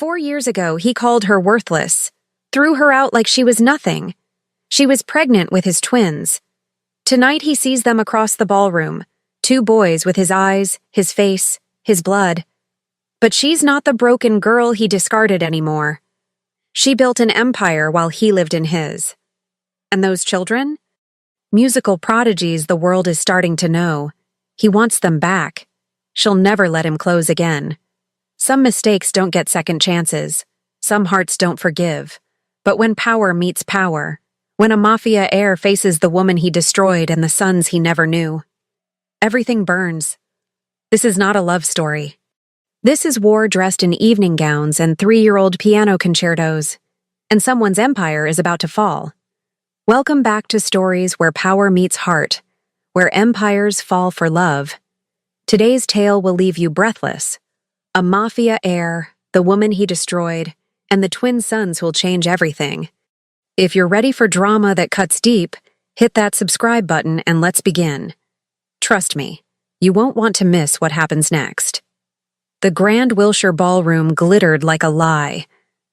4 years ago, he called her worthless, threw her out like she was nothing. She was pregnant with his twins. Tonight he sees them across the ballroom, two boys with his eyes, his face, his blood. But she's not the broken girl he discarded anymore. She built an empire while he lived in his. And those children? Musical prodigies the world is starting to know. He wants them back. She'll never let him close again. Some mistakes don't get second chances. Some hearts don't forgive. But when power meets power, when a mafia heir faces the woman he destroyed and the sons he never knew, everything burns. This is not a love story. This is war dressed in evening gowns and 3-year-old piano concertos, and someone's empire is about to fall. Welcome back to stories where power meets heart, where empires fall for love. Today's tale will leave you breathless. A mafia heir, the woman he destroyed, and the twin sons who'll change everything. If you're ready for drama that cuts deep, hit that subscribe button and let's begin. Trust me, you won't want to miss what happens next. The Grand Wilshire Ballroom glittered like a lie.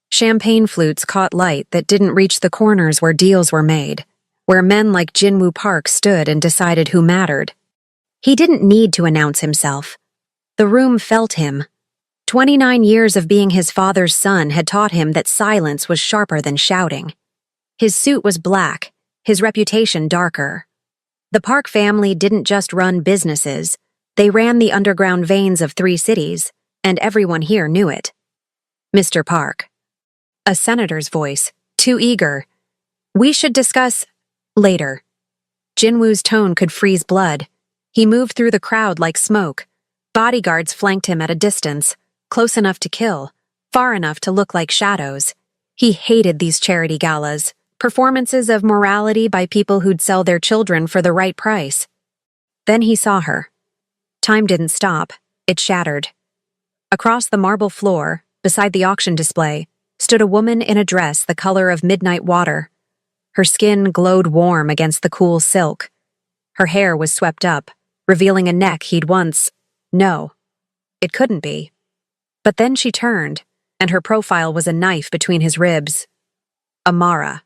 Champagne flutes caught light that didn't reach the corners where deals were made, where men like Jinwoo Park stood and decided who mattered. He didn't need to announce himself. The room felt him. 29 years of being his father's son had taught him that silence was sharper than shouting. His suit was black, his reputation darker. The Park family didn't just run businesses, they ran the underground veins of 3 cities, and everyone here knew it. Mr. Park. A senator's voice, too eager. We should discuss later. Jinwoo's tone could freeze blood. He moved through the crowd like smoke. Bodyguards flanked him at a distance, close enough to kill, far enough to look like shadows. He hated these charity galas, performances of morality by people who'd sell their children for the right price. Then he saw her. Time didn't stop, it shattered. Across the marble floor, beside the auction display, stood a woman in a dress the color of midnight water. Her skin glowed warm against the cool silk. Her hair was swept up, revealing a neck he'd once... No, it couldn't be. But then she turned, and her profile was a knife between his ribs. Amara.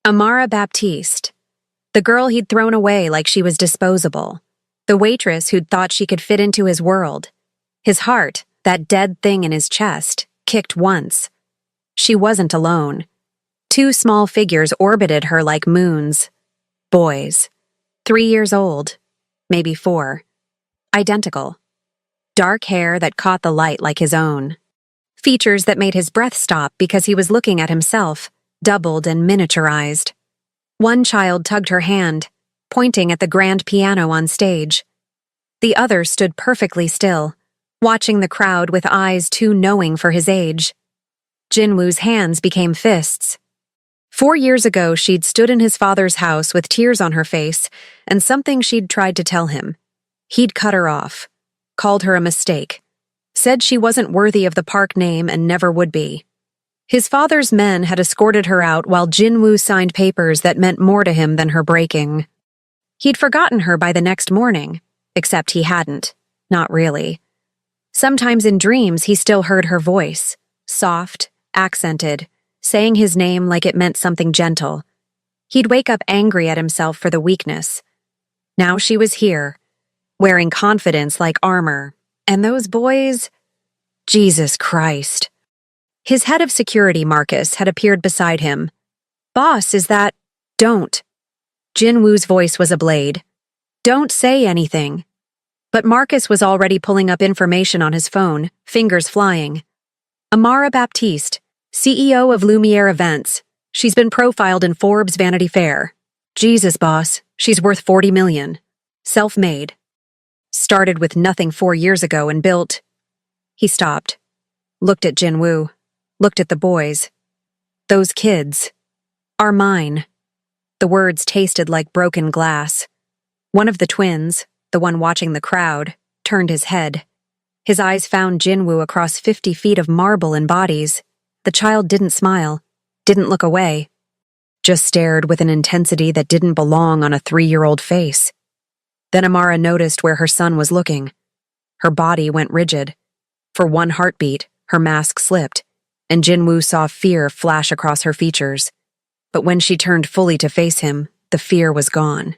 Amara Baptiste. The girl he'd thrown away like she was disposable. The waitress who'd thought she could fit into his world. His heart, that dead thing in his chest, kicked once. She wasn't alone. 2 small figures orbited her like moons. Boys. 3 years old. Maybe 4. Identical. Dark hair that caught the light like his own. Features that made his breath stop because he was looking at himself, doubled and miniaturized. One child tugged her hand, pointing at the grand piano on stage. The other stood perfectly still, watching the crowd with eyes too knowing for his age. Jinwoo's hands became fists. 4 years ago, she'd stood in his father's house with tears on her face and something she'd tried to tell him. He'd cut her off, called her a mistake, said she wasn't worthy of the Park name and never would be. His father's men had escorted her out while Jinwoo signed papers that meant more to him than her breaking. He'd forgotten her by the next morning, except he hadn't. Not really. Sometimes in dreams he still heard her voice, soft, accented, saying his name like it meant something gentle. He'd wake up angry at himself for the weakness. Now she was here, wearing confidence like armor, and those boys... Jesus Christ. His head of security, Marcus, had appeared beside him. Boss, is that... Don't. Jinwoo's voice was a blade. Don't say anything. But Marcus was already pulling up information on his phone, fingers flying. Amara Baptiste, CEO of Lumiere Events. She's been profiled in Forbes Vanity Fair. Jesus, boss, she's worth 40 million. Self-made. Started with nothing 4 years ago and built... He stopped. Looked at Jinwoo. Looked at the boys. Those kids. Are mine. The words tasted like broken glass. One of the twins, the one watching the crowd, turned his head. His eyes found Jinwoo across 50 feet of marble and bodies. The child didn't smile, didn't look away. Just stared with an intensity that didn't belong on a 3-year-old face. Then Amara noticed where her son was looking. Her body went rigid. For one heartbeat, her mask slipped. and Jinwoo saw fear flash across her features. But when she turned fully to face him, the fear was gone,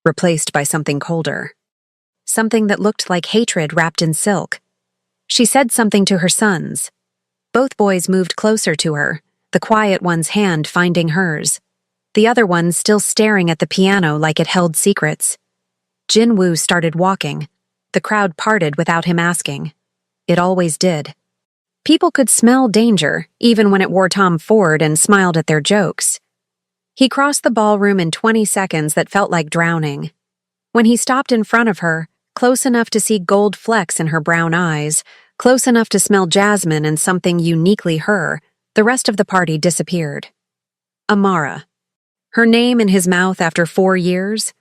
replaced by something colder. Something that looked like hatred wrapped in silk. She said something to her sons. Both boys moved closer to her, the quiet one's hand finding hers, the other one still staring at the piano like it held secrets. Jinwoo started walking. The crowd parted without him asking. It always did. People could smell danger, even when it wore Tom Ford and smiled at their jokes. He crossed the ballroom in 20 seconds that felt like drowning. When he stopped in front of her, close enough to see gold flecks in her brown eyes, close enough to smell jasmine and something uniquely her, the rest of the party disappeared. Amara. Her name in his mouth after 4 years?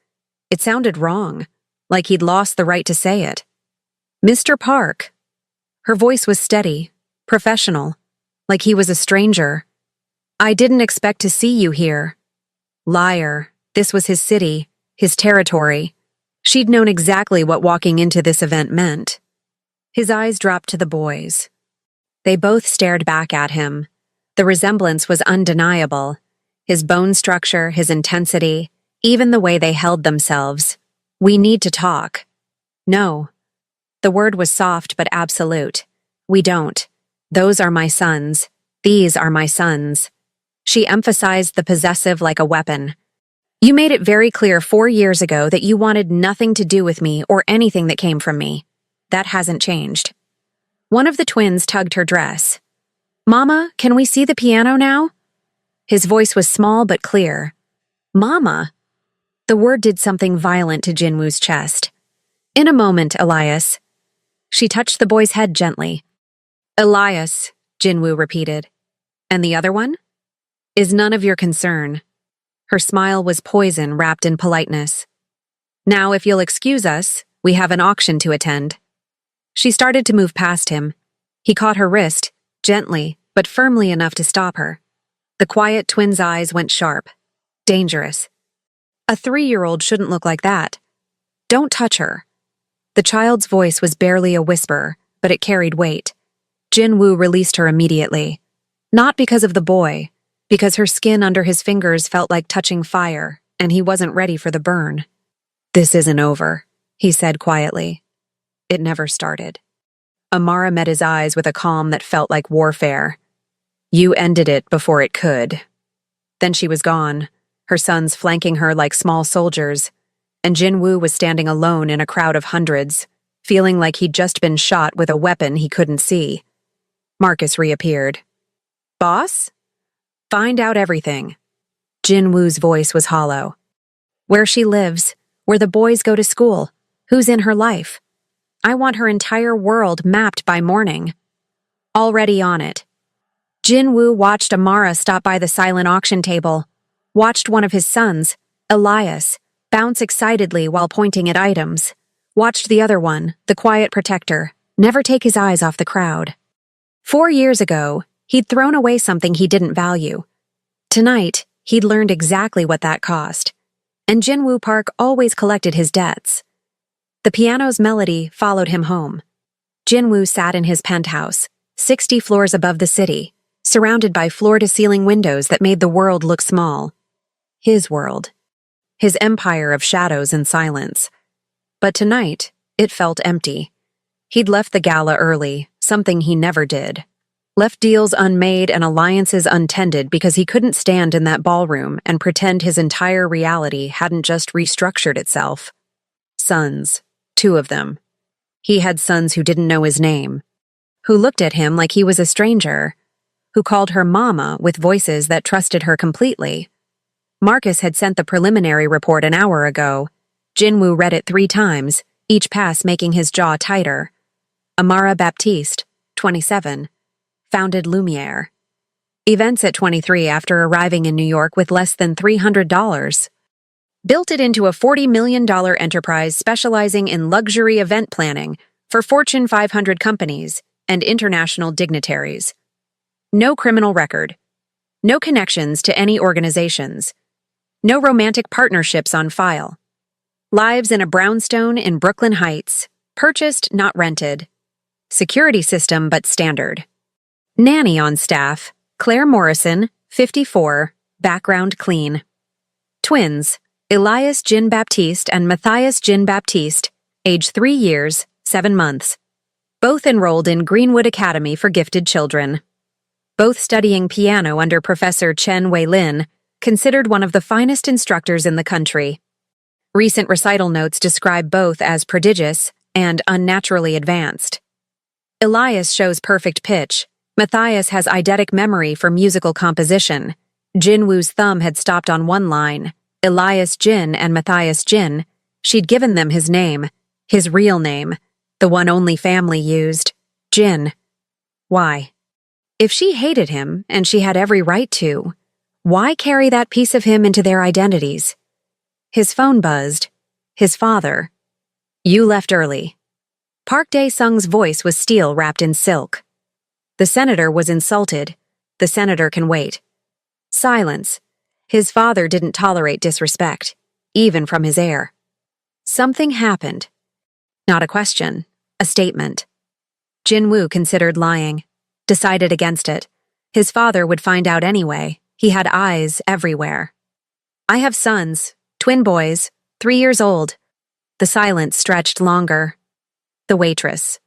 It sounded wrong, like he'd lost the right to say it. Mr. Park. Her voice was steady, professional, like he was a stranger. I didn't expect to see you here. Liar. This was his city, his territory. She'd known exactly what walking into this event meant. His eyes dropped to the boys. They both stared back at him. The resemblance was undeniable. His bone structure, his intensity, even the way they held themselves. We need to talk. No. The word was soft but absolute. We don't. Those are my sons. These are my sons. She emphasized the possessive like a weapon. You made it very clear 4 years ago that you wanted nothing to do with me or anything that came from me. That hasn't changed. One of the twins tugged her dress. Mama, can we see the piano now? His voice was small but clear. Mama. The word did something violent to Jinwoo's chest. In a moment, Elias. She touched the boy's head gently. Elias, Jinwoo repeated. And the other one? Is none of your concern. Her smile was poison wrapped in politeness. Now, if you'll excuse us, we have an auction to attend. She started to move past him. He caught her wrist, gently, but firmly enough to stop her. The quiet twin's eyes went sharp. Dangerous. A 3-year-old shouldn't look like that. Don't touch her. The child's voice was barely a whisper, but it carried weight. Jinwoo released her immediately. Not because of the boy, because her skin under his fingers felt like touching fire, and he wasn't ready for the burn. This isn't over, he said quietly. It never started. Amara met his eyes with a calm that felt like warfare. You ended it before it could. Then she was gone, her sons flanking her like small soldiers, and Jinwoo was standing alone in a crowd of hundreds, feeling like he'd just been shot with a weapon he couldn't see. Marcus reappeared. Boss? Find out everything. Jinwoo's voice was hollow. Where she lives, where the boys go to school, who's in her life. I want her entire world mapped by morning. Already on it. Jinwoo watched Amara stop by the silent auction table, watched one of his sons, Elias, bounce excitedly while pointing at items, watched the other one, the quiet protector, never take his eyes off the crowd. 4 years ago, he'd thrown away something he didn't value. Tonight, he'd learned exactly what that cost, and Jinwoo Park always collected his debts. The piano's melody followed him home. Jinwoo sat in his penthouse, 60 floors above the city, surrounded by floor-to-ceiling windows that made the world look small. His world. His empire of shadows and silence. But tonight, it felt empty. He'd left the gala early, something he never did. Left deals unmade and alliances untended because he couldn't stand in that ballroom and pretend his entire reality hadn't just restructured itself. Sons. 2 of them. He had sons who didn't know his name, who looked at him like he was a stranger, who called her Mama with voices that trusted her completely. Marcus had sent the preliminary report an hour ago. Jinwoo read it 3 times, each pass making his jaw tighter. Amara Baptiste, 27, founded Lumiere. Events at 23 after arriving in New York with less than $300. Built it into a $40 million enterprise specializing in luxury event planning for Fortune 500 companies and international dignitaries. No criminal record. No connections to any organizations. No romantic partnerships on file. Lives in a brownstone in Brooklyn Heights. Purchased, not rented. Security system, but standard. Nanny on staff, Claire Morrison, 54, background clean. Twins, Elias Jean Baptiste and Matthias Jean Baptiste, age 3 years, 7 months. Both enrolled in Greenwood Academy for Gifted Children. Both studying piano under Professor Chen Wei-lin, considered one of the finest instructors in the country. Recent recital notes describe both as prodigious and unnaturally advanced. Elias shows perfect pitch. Matthias has eidetic memory for musical composition. Jinwoo's thumb had stopped on one line, Elias Jin and Matthias Jin. She'd given them his name, his real name, the one only family used, Jin. Why? If she hated him, and she had every right to, why carry that piece of him into their identities? His phone buzzed. His father. You left early. Park Dae-sung's voice was steel wrapped in silk. The senator was insulted. The senator can wait. Silence. His father didn't tolerate disrespect, even from his heir. Something happened. Not a question, a statement. Jinwoo considered lying, decided against it. His father would find out anyway. He had eyes everywhere. I have sons, twin boys, 3 years old. The silence stretched longer. The waitress.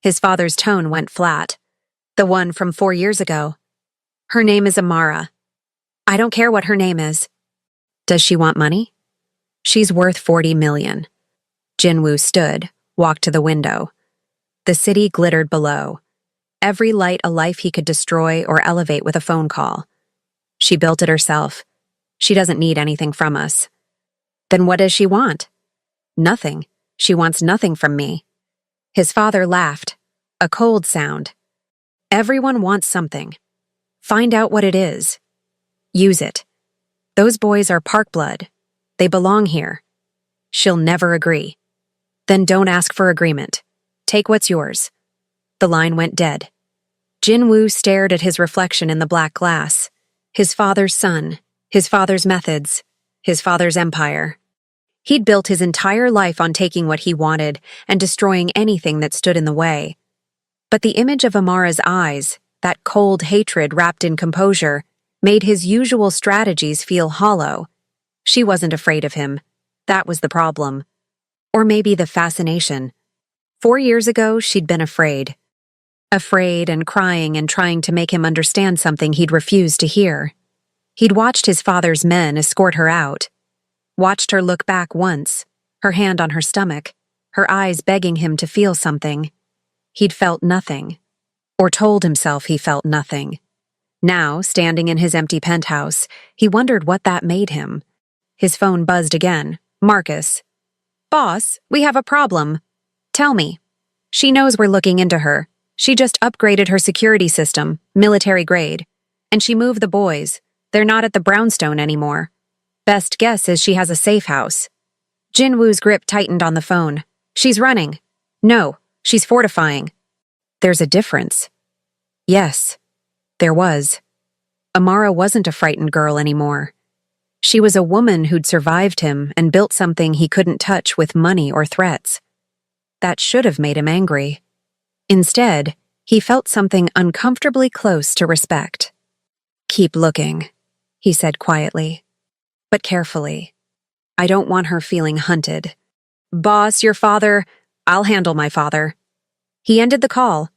His father's tone went flat. The one from 4 years ago. Her name is Amara. I don't care what her name is. Does she want money? She's worth 40 million. Jinwoo stood, walked to the window. The city glittered below. Every light a life he could destroy or elevate with a phone call. She built it herself. She doesn't need anything from us. Then what does she want? Nothing. She wants nothing from me. His father laughed. A cold sound. Everyone wants something. Find out what it is. Use it. Those boys are park blood. They belong here. She'll never agree. Then don't ask for agreement. Take what's yours. The line went dead. Jinwoo stared at his reflection in the black glass. His father's son, his father's methods, his father's empire. He'd built his entire life on taking what he wanted and destroying anything that stood in the way. But the image of Amara's eyes, that cold hatred wrapped in composure, made his usual strategies feel hollow. She wasn't afraid of him. That was the problem. Or maybe the fascination. 4 years ago, she'd been afraid. Afraid and crying and trying to make him understand something he'd refused to hear. He'd watched his father's men escort her out. Watched her look back once, her hand on her stomach, her eyes begging him to feel something. He'd felt nothing. Or told himself he felt nothing. Now, standing in his empty penthouse, he wondered what that made him. His phone buzzed again. Marcus. Boss, we have a problem. Tell me. She knows we're looking into her. She just upgraded her security system, military grade. And she moved the boys. They're not at the brownstone anymore. Best guess is she has a safe house. Jinwoo's grip tightened on the phone. She's running. No, she's fortifying. There's a difference. Yes. There was. Amara wasn't a frightened girl anymore. She was a woman who'd survived him and built something he couldn't touch with money or threats. That should have made him angry. Instead, he felt something uncomfortably close to respect. Keep looking, he said quietly, but carefully. I don't want her feeling hunted. Boss, your father, I'll handle my father. He ended the call.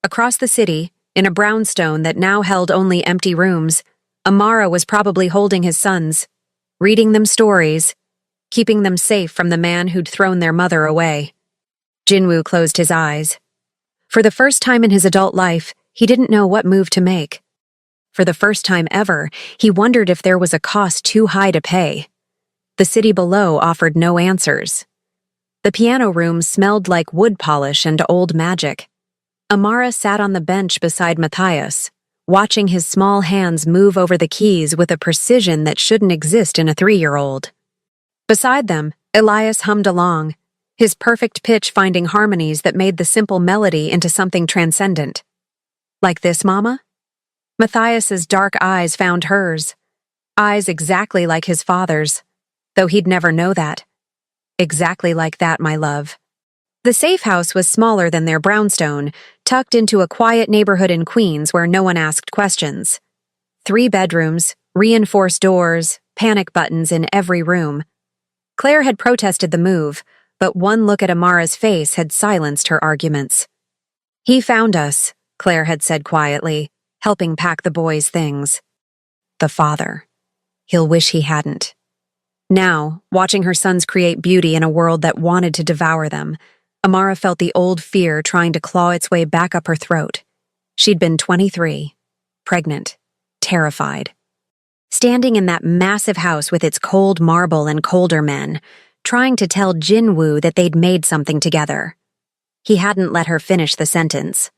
Across the city, in a brownstone that now held only empty rooms, Amara was probably holding his sons, reading them stories, keeping them safe from the man who'd thrown their mother away. Jinwoo closed his eyes. For the first time in his adult life, he didn't know what move to make. For the first time ever, he wondered if there was a cost too high to pay. The city below offered no answers. The piano room smelled like wood polish and old magic. Amara sat on the bench beside Matthias, watching his small hands move over the keys with a precision that shouldn't exist in a 3-year-old. Beside them, Elias hummed along, his perfect pitch finding harmonies that made the simple melody into something transcendent. Like this, Mama? Matthias's dark eyes found hers, eyes exactly like his father's, though he'd never know that. Exactly like that, my love. The safe house was smaller than their brownstone, tucked into a quiet neighborhood in Queens where no one asked questions. 3 bedrooms, reinforced doors, panic buttons in every room. Claire had protested the move, but one look at Amara's face had silenced her arguments. "He found us," Claire had said quietly, helping pack the boys' things. The father. He'll wish he hadn't. Now, watching her sons create beauty in a world that wanted to devour them, Amara felt the old fear trying to claw its way back up her throat. She'd been 23, pregnant, terrified. Standing in that massive house with its cold marble and colder men, trying to tell Jinwoo that they'd made something together. He hadn't let her finish the sentence.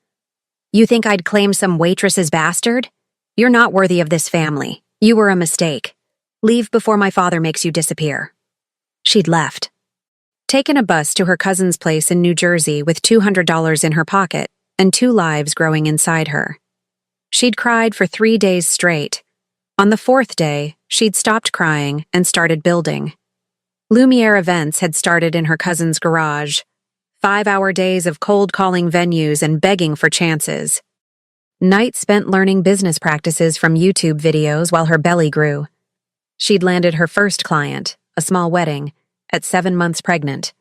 "You think I'd claim some waitress's bastard? You're not worthy of this family. You were a mistake. Leave before my father makes you disappear." She'd left. Taken a bus to her cousin's place in New Jersey with $200 in her pocket and 2 lives growing inside her. She'd cried for 3 days straight. On the 4th day, she'd stopped crying and started building. Lumiere events had started in her cousin's garage. 5-hour days of cold-calling venues and begging for chances. Nights spent learning business practices from YouTube videos while her belly grew. She'd landed her first client, a small wedding, at 7 months pregnant.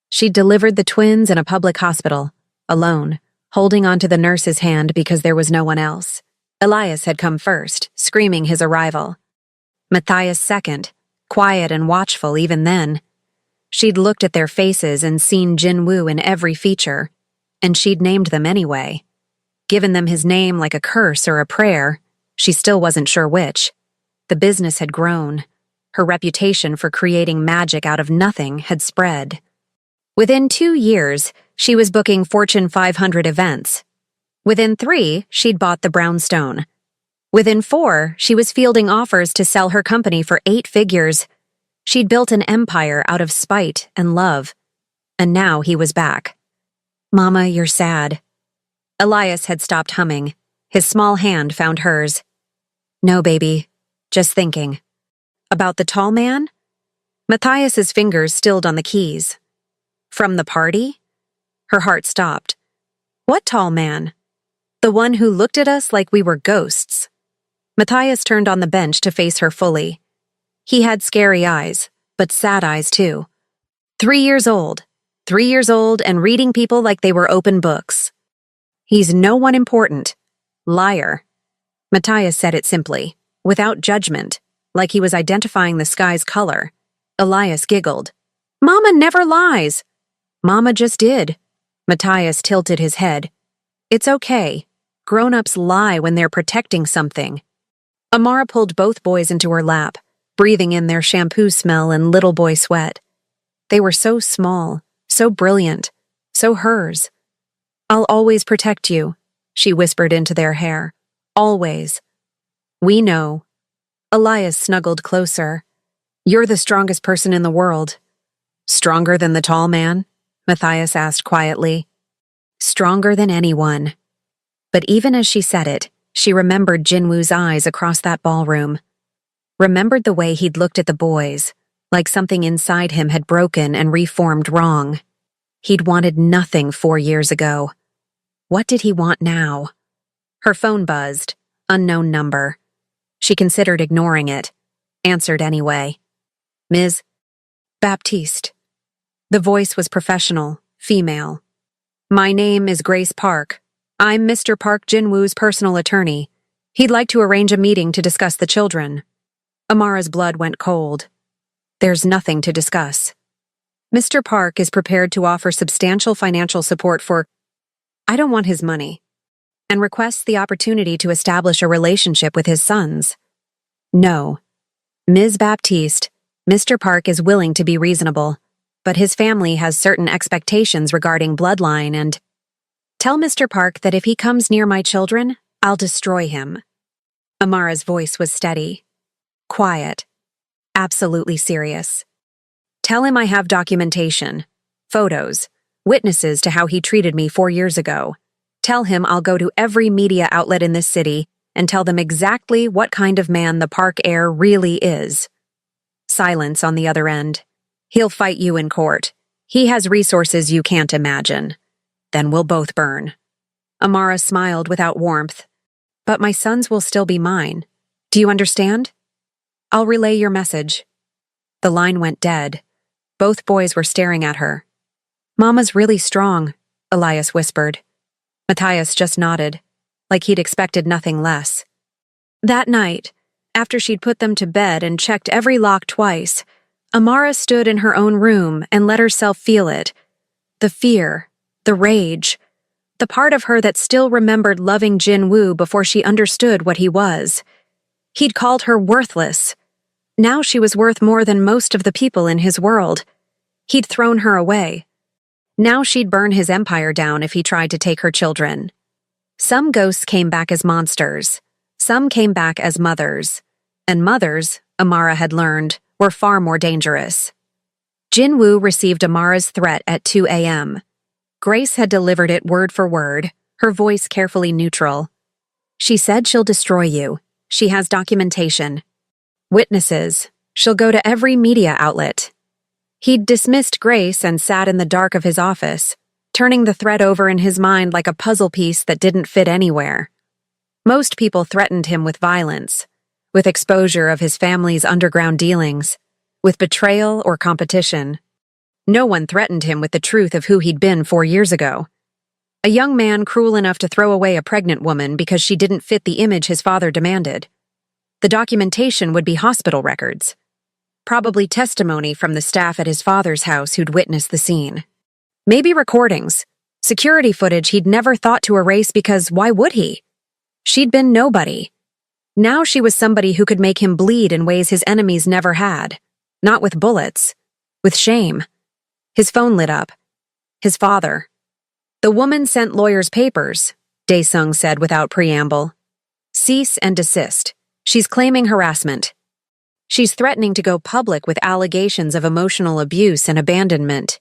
She'd delivered the twins in a public hospital, alone, holding onto the nurse's hand because there was no one else. Elias had come first, screaming his arrival. Matthias second, quiet and watchful even then. She'd looked at their faces and seen Jinwoo in every feature, and she'd named them anyway. Given them his name like a curse or a prayer, she still wasn't sure which. The business had grown. Her reputation for creating magic out of nothing had spread. Within 2 years, she was booking Fortune 500 events. Within 3, she'd bought the brownstone. Within 4, she was fielding offers to sell her company for 8 figures. She'd built an empire out of spite and love. And now he was back. "Mama, you're sad." Elias had stopped humming. His small hand found hers. "No, baby. Just thinking." "About the tall man?" Matthias's fingers stilled on the keys. "From the party?" Her heart stopped. "What tall man?" "The one who looked at us like we were ghosts." Matthias turned on the bench to face her fully. He had scary eyes, but sad eyes too. 3 years old. 3 years old and reading people like they were open books. "He's no one important. Liar." Matthias said it simply, without judgment, like he was identifying the sky's color. Elias giggled. "Mama never lies." "Mama just did." Matthias tilted his head. "It's okay. Grown-ups lie when they're protecting something." Amara pulled both boys into her lap, breathing in their shampoo smell and little boy sweat. They were so small, so brilliant, so hers. "I'll always protect you," she whispered into their hair. "Always." "We know." Elias snuggled closer. "You're the strongest person in the world." "Stronger than the tall man?" Matthias asked quietly. "Stronger than anyone." But even as she said it, she remembered Jinwoo's eyes across that ballroom. Remembered the way he'd looked at the boys, like something inside him had broken and reformed wrong. He'd wanted nothing 4 years ago. What did he want now? Her phone buzzed, unknown number. She considered ignoring it, answered anyway. "Ms. Baptiste." The voice was professional, female. "My name is Grace Park. I'm Mr. Park Jinwoo's personal attorney. He'd like to arrange a meeting to discuss the children." Amara's blood went cold. "There's nothing to discuss. Mr. Park is prepared to offer substantial financial support for— I don't want his money, and requests the opportunity to establish a relationship with his sons." "No. Ms. Baptiste, Mr. Park is willing to be reasonable, but his family has certain expectations regarding bloodline and— Tell Mr. Park that if he comes near my children, I'll destroy him." Amara's voice was steady. Quiet. Absolutely serious. "Tell him I have documentation, photos, witnesses to how he treated me 4 years ago. Tell him I'll go to every media outlet in this city and tell them exactly what kind of man the Park heir really is." Silence on the other end. "He'll fight you in court. He has resources you can't imagine. Then we'll both burn. Amara smiled without warmth. But my sons will still be mine. Do you understand? I'll relay your message. The line went dead. Both boys were staring at her. Mama's really strong, Elias whispered. Matthias just nodded, like he'd expected nothing less. That night, after she'd put them to bed and checked every lock twice, Amara stood in her own room and let herself feel it. The fear, the rage, the part of her that still remembered loving Jin-woo before she understood what he was. He'd called her worthless. Now she was worth more than most of the people in his world. He'd thrown her away. Now she'd burn his empire down if he tried to take her children. Some ghosts came back as monsters. Some came back as mothers. And mothers, Amara had learned, were far more dangerous. Jin-woo received Amara's threat at 2 a.m. Grace had delivered it word for word, her voice carefully neutral. She said she'll destroy you. She has documentation. Witnesses. She'll go to every media outlet. He'd dismissed Grace and sat in the dark of his office, turning the threat over in his mind like a puzzle piece that didn't fit anywhere. Most people threatened him with violence, with exposure of his family's underground dealings, with betrayal or competition. No one threatened him with the truth of who he'd been 4 years ago. A young man cruel enough to throw away a pregnant woman because she didn't fit the image his father demanded. The documentation would be hospital records. Probably testimony from the staff at his father's house who'd witnessed the scene. Maybe recordings, security footage he'd never thought to erase because why would he? She'd been nobody. Now she was somebody who could make him bleed in ways his enemies never had. Not with bullets. With shame. His phone lit up. His father. The woman sent lawyers papers, Dae-sung said without preamble. Cease and desist. She's claiming harassment. She's threatening to go public with allegations of emotional abuse and abandonment.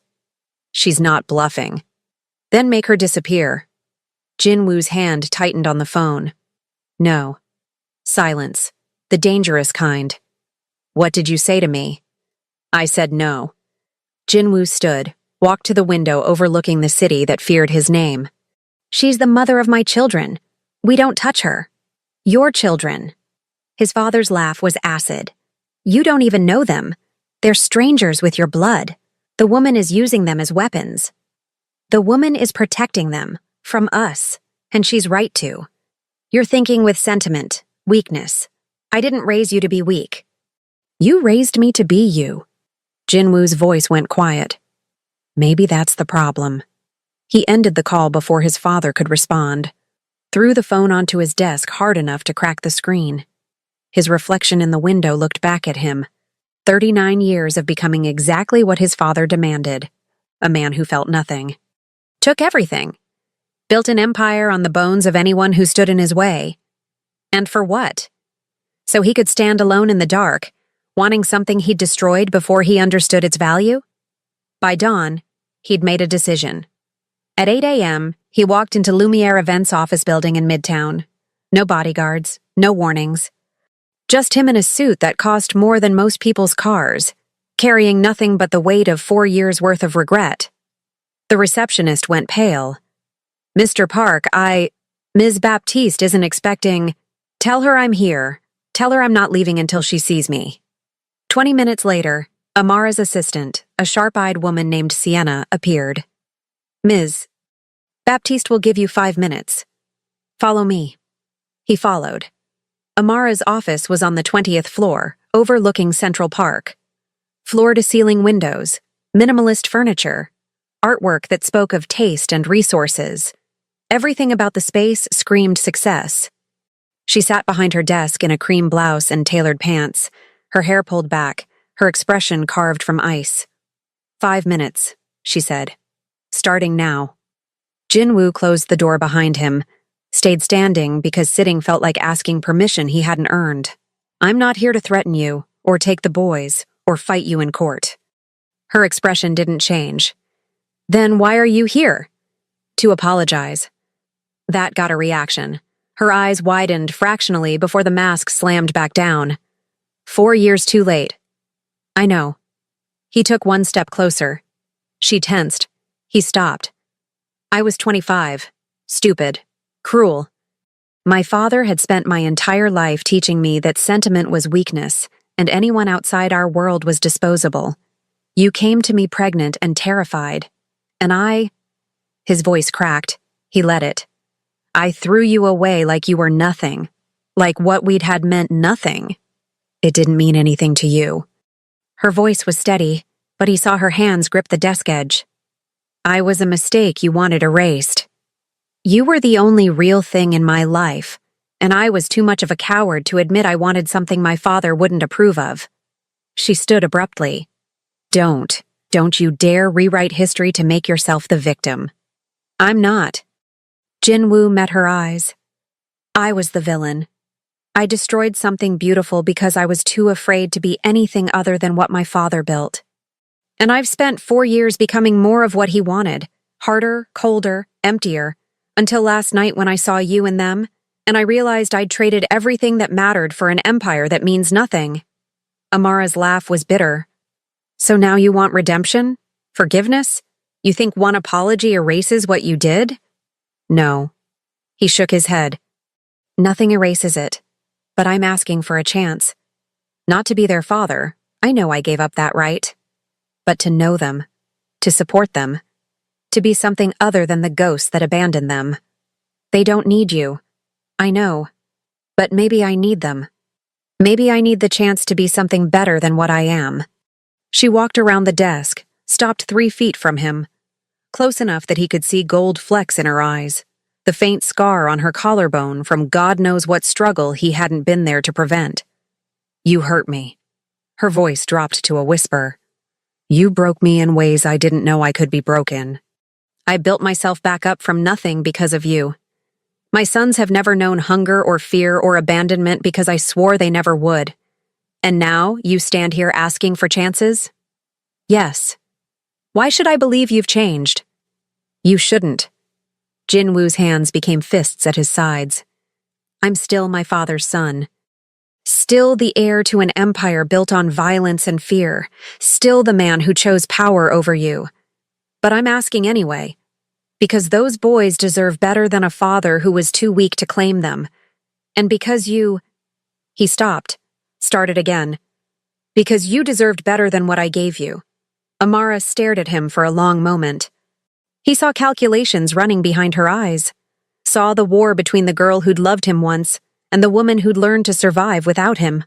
She's not bluffing. Then make her disappear. Jin-woo's hand tightened on the phone. No. Silence. The dangerous kind. What did you say to me? I said no. Jin-woo stood, walked to the window overlooking the city that feared his name. She's the mother of my children. We don't touch her. Your children. His father's laugh was acid. You don't even know them. They're strangers with your blood. The woman is using them as weapons. The woman is protecting them, from us, and she's right to. You're thinking with sentiment, weakness. I didn't raise you to be weak. You raised me to be you. Jin-woo's voice went quiet. Maybe that's the problem. He ended the call before his father could respond. Threw the phone onto his desk hard enough to crack the screen. His reflection in the window looked back at him. 39 years of becoming exactly what his father demanded. A man who felt nothing. Took everything. Built an empire on the bones of anyone who stood in his way. And for what? So he could stand alone in the dark, wanting something he'd destroyed before he understood its value? By dawn, he'd made a decision. At 8 a.m., he walked into Lumiere Events office building in Midtown. No bodyguards, no warnings. Just him in a suit that cost more than most people's cars, carrying nothing but the weight of 4 years' worth of regret. The receptionist went pale. Mr. Park, Ms. Baptiste isn't expecting... Tell her I'm here. Tell her I'm not leaving until she sees me. 20 minutes later, Amara's assistant, a sharp-eyed woman named Sienna, appeared. Ms. Baptiste will give you 5 minutes. Follow me. He followed. Amara's office was on the 20th floor, overlooking Central Park. Floor-to-ceiling windows, minimalist furniture, artwork that spoke of taste and resources. Everything about the space screamed success. She sat behind her desk in a cream blouse and tailored pants, her hair pulled back, her expression carved from ice. 5 minutes, she said. Starting now. Jin-woo closed the door behind him, stayed standing because sitting felt like asking permission he hadn't earned. I'm not here to threaten you, or take the boys, or fight you in court. Her expression didn't change. Then why are you here? To apologize. That got a reaction. Her eyes widened fractionally before the mask slammed back down. 4 years too late. I know. He took one step closer. She tensed. He stopped. I was 25. Stupid. Cruel. My father had spent my entire life teaching me that sentiment was weakness, and anyone outside our world was disposable. You came to me pregnant and terrified, and His voice cracked. He let it. I threw you away like you were nothing, like what we'd had meant nothing. It didn't mean anything to you. Her voice was steady, but he saw her hands grip the desk edge. I was a mistake you wanted erased. You were the only real thing in my life, and I was too much of a coward to admit I wanted something my father wouldn't approve of. She stood abruptly. Don't you dare rewrite history to make yourself the victim. I'm not. Jinwoo met her eyes. I was the villain. I destroyed something beautiful because I was too afraid to be anything other than what my father built. And I've spent 4 years becoming more of what he wanted, harder, colder, emptier, until last night when I saw you and them, and I realized I'd traded everything that mattered for an empire that means nothing. Amara's laugh was bitter. So now you want redemption? Forgiveness? You think one apology erases what you did? No. He shook his head. Nothing erases it, but I'm asking for a chance. Not to be their father, I know I gave up that right. But to know them, to support them, to be something other than the ghost that abandoned them. They don't need you. I know. But maybe I need them. Maybe I need the chance to be something better than what I am. She walked around the desk, stopped 3 feet from him, close enough that he could see gold flecks in her eyes, the faint scar on her collarbone from God knows what struggle he hadn't been there to prevent. You hurt me. Her voice dropped to a whisper. You broke me in ways I didn't know I could be broken. I built myself back up from nothing because of you. My sons have never known hunger or fear or abandonment because I swore they never would. And now you stand here asking for chances? Yes. Why should I believe you've changed? You shouldn't. Jinwoo's hands became fists at his sides. I'm still my father's son. Still the heir to an empire built on violence and fear. Still the man who chose power over you. But I'm asking anyway. Because those boys deserve better than a father who was too weak to claim them. And because you... He stopped, started again. Because you deserved better than what I gave you. Amara stared at him for a long moment. He saw calculations running behind her eyes. Saw the war between the girl who'd loved him once and the woman who'd learned to survive without him.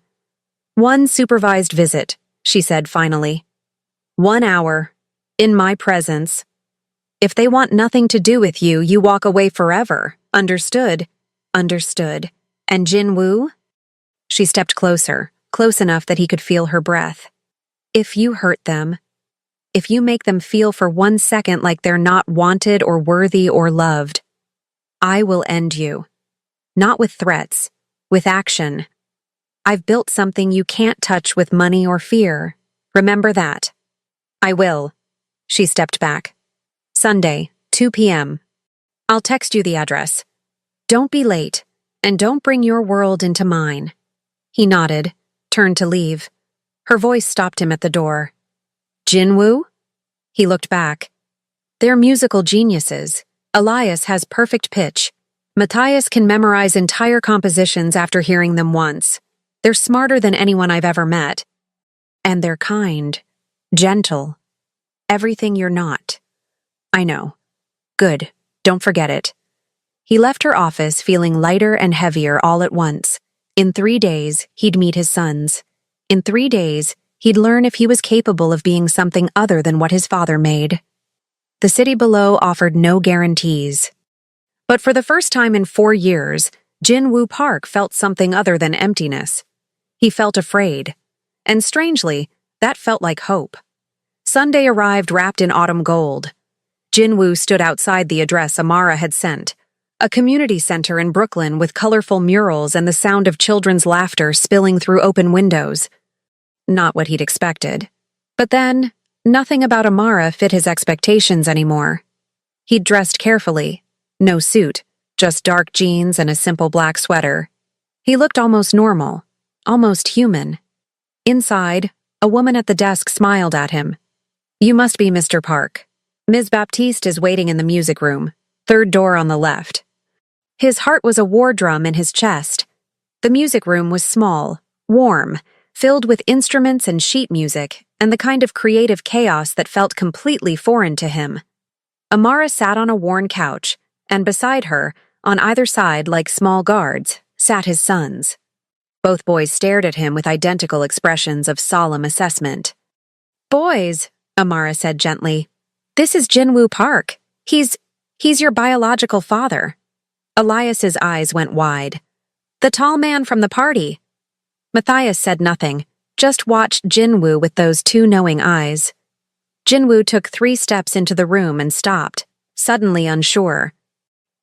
1 supervised visit, she said finally. 1 hour. In my presence. If they want nothing to do with you, you walk away forever. Understood? Understood. And Jinwoo? She stepped closer, close enough that he could feel her breath. If you hurt them, if you make them feel for 1 second like they're not wanted or worthy or loved, I will end you. Not with threats, with action. I've built something you can't touch with money or fear. Remember that. I will. She stepped back. Sunday, 2 p.m. I'll text you the address. Don't be late, and don't bring your world into mine. He nodded, turned to leave. Her voice stopped him at the door. Jinwoo? He looked back. They're musical geniuses. Elias has perfect pitch. Matthias can memorize entire compositions after hearing them once. They're smarter than anyone I've ever met. And they're kind, gentle. Everything you're not. I know. Good. Don't forget it. He left her office feeling lighter and heavier all at once. In 3 days, he'd meet his sons. In 3 days, he'd learn if he was capable of being something other than what his father made. The city below offered no guarantees. But for the first time in 4 years, Jinwoo Park felt something other than emptiness. He felt afraid. And strangely, that felt like hope. Sunday arrived wrapped in autumn gold. Jinwoo stood outside the address Amara had sent, a community center in Brooklyn with colorful murals and the sound of children's laughter spilling through open windows. Not what he'd expected. But then, nothing about Amara fit his expectations anymore. He'd dressed carefully. No suit, just dark jeans and a simple black sweater. He looked almost normal, almost human. Inside, a woman at the desk smiled at him. You must be Mr. Park. Ms. Baptiste is waiting in the music room, third door on the left. His heart was a war drum in his chest. The music room was small, warm, filled with instruments and sheet music, and the kind of creative chaos that felt completely foreign to him. Amara sat on a worn couch, and beside her, on either side like small guards, sat his sons. Both boys stared at him with identical expressions of solemn assessment. "Boys," Amara said gently, "this is Jinwoo Park. He's your biological father." Elias's eyes went wide. "The tall man from the party." Matthias said nothing, just watched Jinwoo with those two knowing eyes. Jinwoo took 3 steps into the room and stopped, suddenly unsure.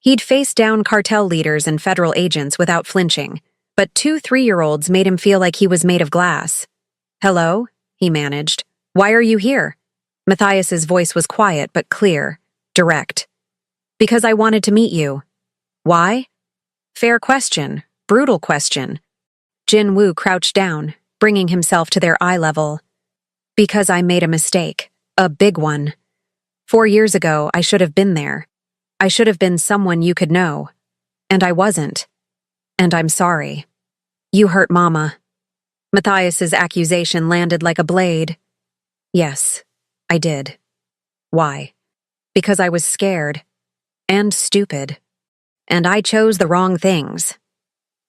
He'd faced down cartel leaders and federal agents without flinching, but 2 3-year-olds made him feel like he was made of glass. "Hello?" he managed. "Why are you here?" Matthias's voice was quiet but clear, direct. "Because I wanted to meet you." "Why?" "Fair question, brutal question." Jinwoo crouched down, bringing himself to their eye level. "Because I made a mistake, a big one. 4 years ago, I should have been there. I should have been someone you could know. And I wasn't. And I'm sorry. You hurt Mama." Matthias's accusation landed like a blade. "Yes, I did." "Why?" "Because I was scared. And stupid. And I chose the wrong things."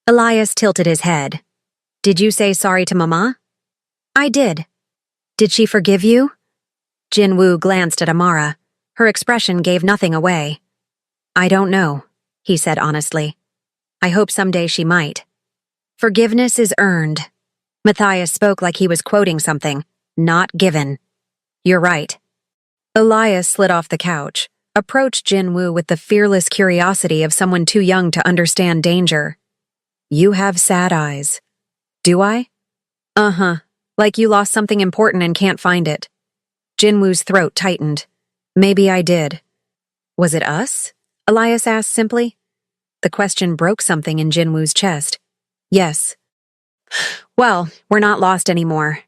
Elias tilted his head. "Did you say sorry to Mama?" "I did." "Did she forgive you?" Jinwoo glanced at Amara. Her expression gave nothing away. "I don't know," he said honestly. "I hope someday she might." "Forgiveness is earned." Matthias spoke like he was quoting something, not given. "You're right." Elias slid off the couch, approached Jinwoo with the fearless curiosity of someone too young to understand danger. "You have sad eyes." "Do I?" "Uh-huh. Like you lost something important and can't find it." Jinwoo's throat tightened. "Maybe I did." "Was it us?" Elias asked simply. The question broke something in Jinwoo's chest. "Yes." "Well, we're not lost anymore."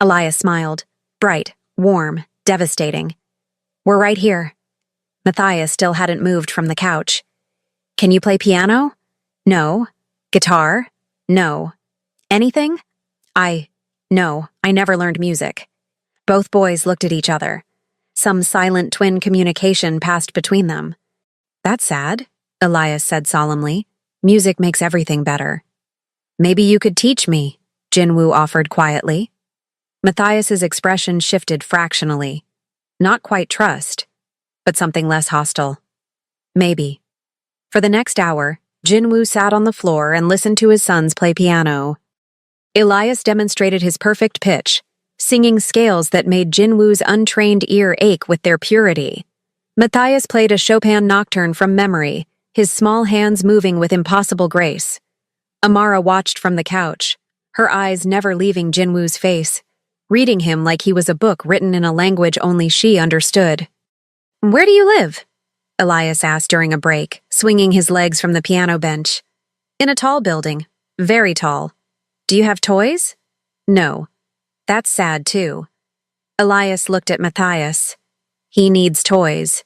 Elias smiled. Bright, warm, devastating. "We're right here." Matthias still hadn't moved from the couch. "Can you play piano?" "No." "Guitar?" "No." "Anything?" No, I never learned music." Both boys looked at each other. Some silent twin communication passed between them. "That's sad," Elias said solemnly. "Music makes everything better." "Maybe you could teach me," Jinwoo offered quietly. Matthias's expression shifted fractionally. Not quite trust, but something less hostile. "Maybe." For the next hour, Jinwoo sat on the floor and listened to his sons play piano. Elias demonstrated his perfect pitch, singing scales that made Jinwoo's untrained ear ache with their purity. Matthias played a Chopin nocturne from memory, his small hands moving with impossible grace. Amara watched from the couch, her eyes never leaving Jinwoo's face, reading him like he was a book written in a language only she understood. "Where do you live?" Elias asked during a break, swinging his legs from the piano bench. "In a tall building. Very tall." "Do you have toys?" "No." "That's sad, too." Elias looked at Matthias. "He needs toys."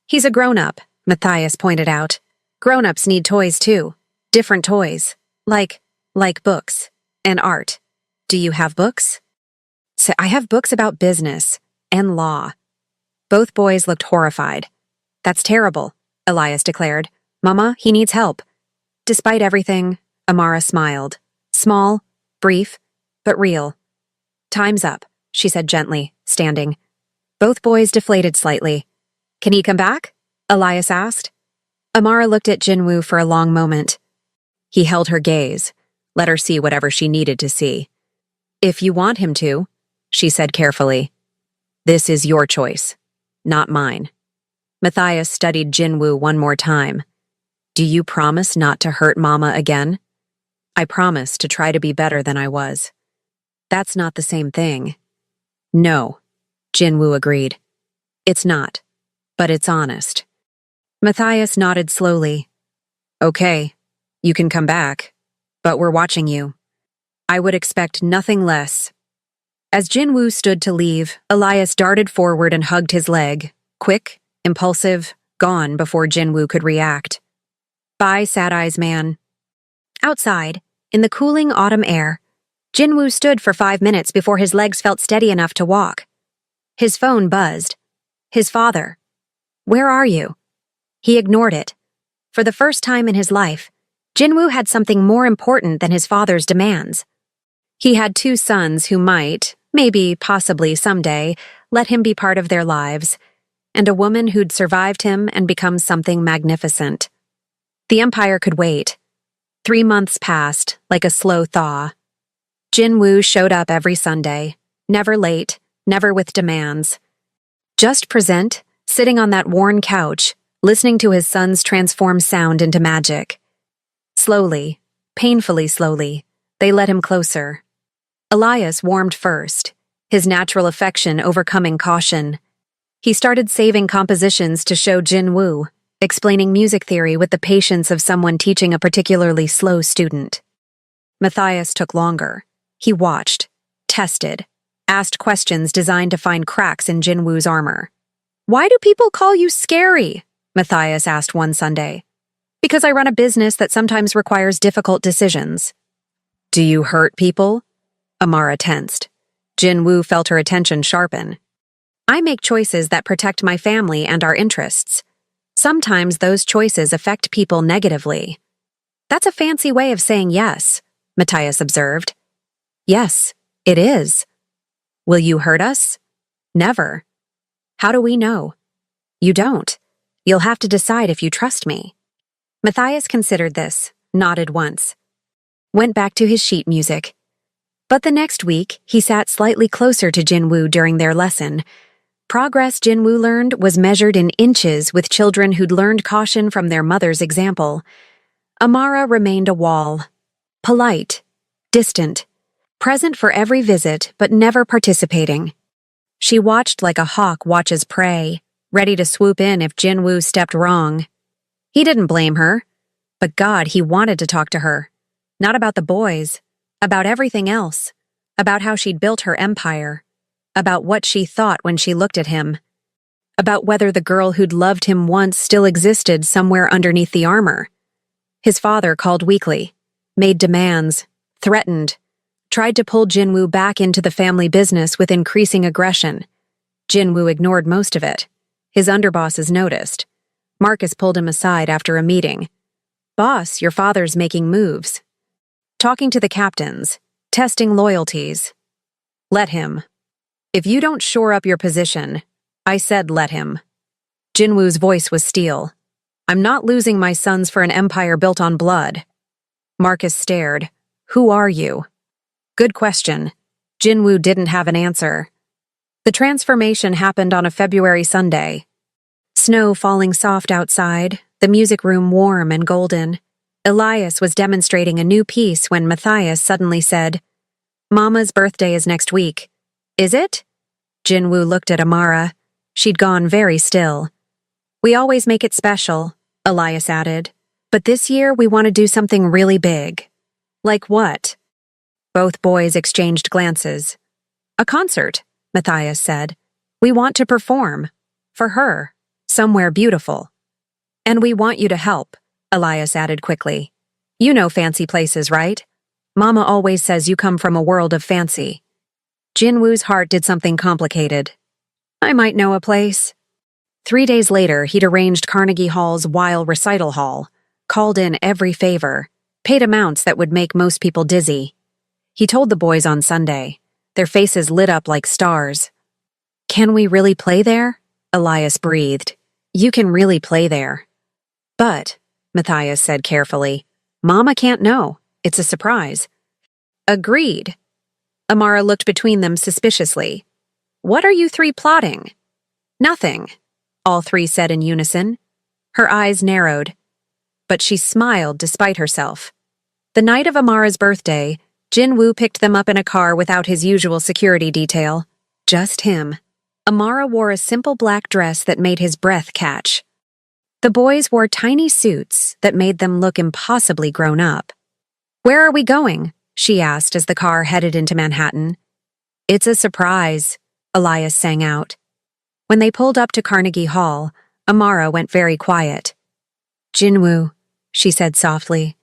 "He's a grown-up," Matthias pointed out. "Grown-ups need toys, too. Different toys. Like books. And art. Do you have books?" "I have books about business. And law." Both boys looked horrified. "That's terrible," Elias declared. "Mama, he needs help." Despite everything, Amara smiled. Small, brief, but real. "Time's up," she said gently, standing. Both boys deflated slightly. "Can he come back?" Elias asked. Amara looked at Jinwoo for a long moment. He held her gaze, let her see whatever she needed to see. "If you want him to," she said carefully. "This is your choice, not mine." Matthias studied Jinwoo one more time. "Do you promise not to hurt Mama again?" "I promise to try to be better than I was." "That's not the same thing." "No," Jinwoo agreed. "It's not, but it's honest." Matthias nodded slowly. "Okay, you can come back, but we're watching you. I would expect nothing less." As Jinwoo stood to leave, Elias darted forward and hugged his leg. Quick, impulsive, gone before Jinwoo could react. Bye, Sad Eyes Man. Outside, in the cooling autumn air, Jinwoo stood for 5 minutes before his legs felt steady enough to walk. His phone buzzed. His father. Where are you? He ignored it. For the first time in his life, Jinwoo had something more important than his father's demands. He had 2 sons who might, maybe, possibly someday, let him be part of their lives, and a woman who'd survived him and become something magnificent. The empire could wait. 3 months passed, like a slow thaw. Jinwoo showed up every Sunday, never late, never with demands. Just present, sitting on that worn couch, listening to his sons transform sound into magic. Slowly, painfully slowly, they led him closer. Elias warmed first, his natural affection overcoming caution. He started saving compositions to show Jinwoo, explaining music theory with the patience of someone teaching a particularly slow student. Matthias took longer. He watched, tested, asked questions designed to find cracks in Jinwoo's armor. Why do people call you scary? Matthias asked one Sunday. Because I run a business that sometimes requires difficult decisions. Do you hurt people? Amara tensed. Jinwoo felt her attention sharpen. I make choices that protect my family and our interests. Sometimes those choices affect people negatively. That's a fancy way of saying yes, Matthias observed. Yes, it is. Will you hurt us? Never. How do we know? You don't. You'll have to decide if you trust me. Matthias considered this, nodded once. Went back to his sheet music. But the next week, he sat slightly closer to Jinwoo during their lesson. Progress, Jinwoo learned, was measured in inches with children who'd learned caution from their mother's example. Amara remained a wall. Polite, distant, present for every visit but never participating. She watched like a hawk watches prey, ready to swoop in if Jinwoo stepped wrong. He didn't blame her, but God, he wanted to talk to her. Not about the boys, about everything else, about how she'd built her empire, about what she thought when she looked at him, about whether the girl who'd loved him once still existed somewhere underneath the armor. His father called weekly, made demands, threatened, tried to pull Jinwoo back into the family business with increasing aggression. Jinwoo ignored most of it. His underbosses noticed. Marcus pulled him aside after a meeting. Boss, your father's making moves. Talking to the captains, testing loyalties. Let him. If you don't shore up your position, I said let him. Jinwoo's voice was steel. I'm not losing my sons for an empire built on blood. Marcus stared. Who are you? Good question. Jinwoo didn't have an answer. The transformation happened on a February Sunday. Snow falling soft outside, the music room warm and golden. Elias was demonstrating a new piece when Matthias suddenly said, Mama's birthday is next week. Is it? Jinwoo looked at Amara. She'd gone very still. We always make it special, Elias added. But this year we want to do something really big. Like what? Both boys exchanged glances. A concert, Matthias said. We want to perform. For her. Somewhere beautiful. And we want you to help, Elias added quickly. You know fancy places, right? Mama always says you come from a world of fancy. Jinwoo's heart did something complicated. I might know a place. 3 days later, he'd arranged Carnegie Hall's Weil Recital Hall, called in every favor, paid amounts that would make most people dizzy. He told the boys on Sunday. Their faces lit up like stars. Can we really play there? Elias breathed. You can really play there. But, Matthias said carefully, Mama can't know. It's a surprise. Agreed. Amara looked between them suspiciously. What are you 3 plotting? Nothing, all 3 said in unison. Her eyes narrowed. But she smiled despite herself. The night of Amara's birthday, Jinwoo picked them up in a car without his usual security detail. Just him. Amara wore a simple black dress that made his breath catch. The boys wore tiny suits that made them look impossibly grown up. Where are we going? She asked as the car headed into Manhattan. It's a surprise, Elias sang out. When they pulled up to Carnegie Hall, Amara went very quiet. Jinwoo, she said softly.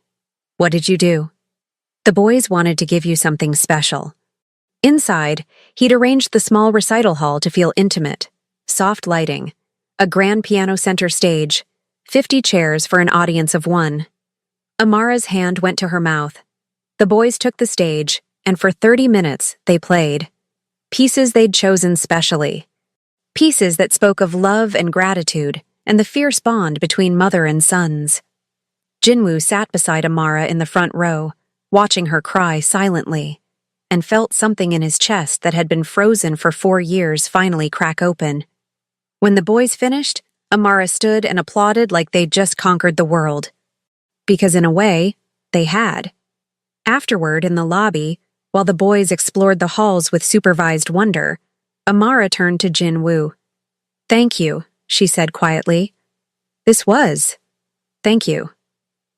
What did you do? The boys wanted to give you something special. Inside, he'd arranged the small recital hall to feel intimate. Soft lighting, a grand piano center stage, 50 chairs for an audience of one. Amara's hand went to her mouth. The boys took the stage, and for 30 minutes they played. Pieces they'd chosen specially. Pieces that spoke of love and gratitude and the fierce bond between mother and sons. Jinwoo sat beside Amara in the front row, watching her cry silently, and felt something in his chest that had been frozen for 4 years finally crack open. When the boys finished, Amara stood and applauded like they'd just conquered the world. Because in a way, they had. Afterward, in the lobby, while the boys explored the halls with supervised wonder, Amara turned to Jinwoo. Thank you, she said quietly. Thank you.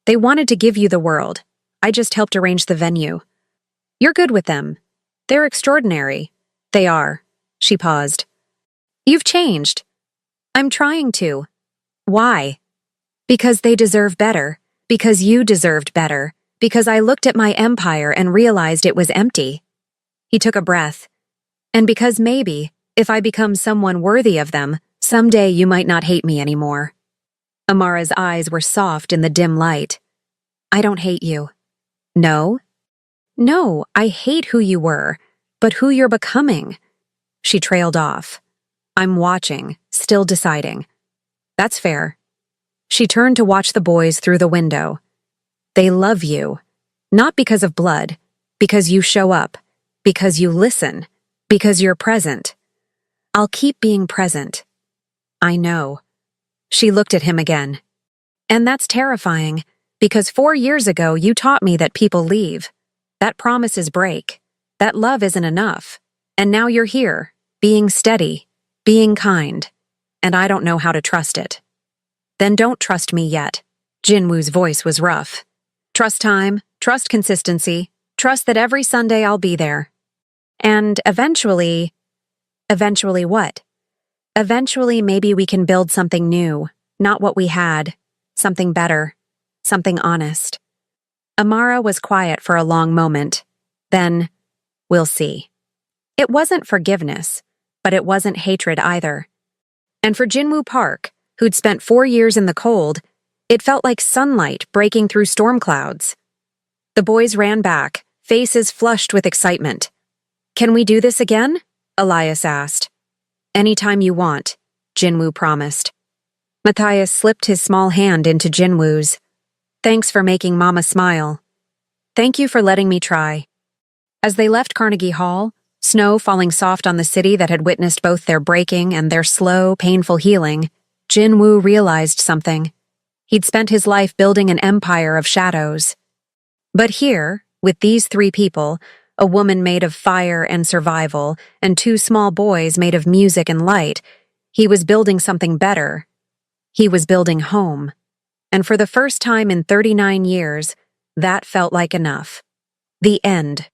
They wanted to give you the world. I just helped arrange the venue. You're good with them. They're extraordinary. They are. She paused. You've changed. I'm trying to. Why? Because they deserve better. Because you deserved better. Because I looked at my empire and realized it was empty. He took a breath. And because maybe, if I become someone worthy of them, someday you might not hate me anymore. Amara's eyes were soft in the dim light. I don't hate you. No? No, I hate who you were, but who you're becoming. She trailed off. I'm watching, still deciding. That's fair. She turned to watch the boys through the window. They love you. Not because of blood, because you show up, because you listen, because you're present. I'll keep being present. I know. She looked at him again. And that's terrifying, because 4 years ago you taught me that people leave. That promises break. That love isn't enough. And now you're here, being steady, being kind. And I don't know how to trust it. Then don't trust me yet. Jinwoo's voice was rough. Trust time, trust consistency, trust that every Sunday I'll be there. And eventually what? Eventually maybe we can build something new, not what we had, something better, something honest. Amara was quiet for a long moment. Then, we'll see. It wasn't forgiveness, but it wasn't hatred either. And for Jinwoo Park, who'd spent 4 years in the cold, it felt like sunlight breaking through storm clouds. The boys ran back, faces flushed with excitement. Can we do this again? Elias asked. Anytime you want, Jinwoo promised. Matthias slipped his small hand into Jinwoo's. Thanks for making Mama smile. Thank you for letting me try. As they left Carnegie Hall, snow falling soft on the city that had witnessed both their breaking and their slow, painful healing, Jinwoo realized something. He'd spent his life building an empire of shadows. But here, with these 3 people, a woman made of fire and survival, and 2 small boys made of music and light, he was building something better. He was building home. And for the first time in 39 years, that felt like enough. The end.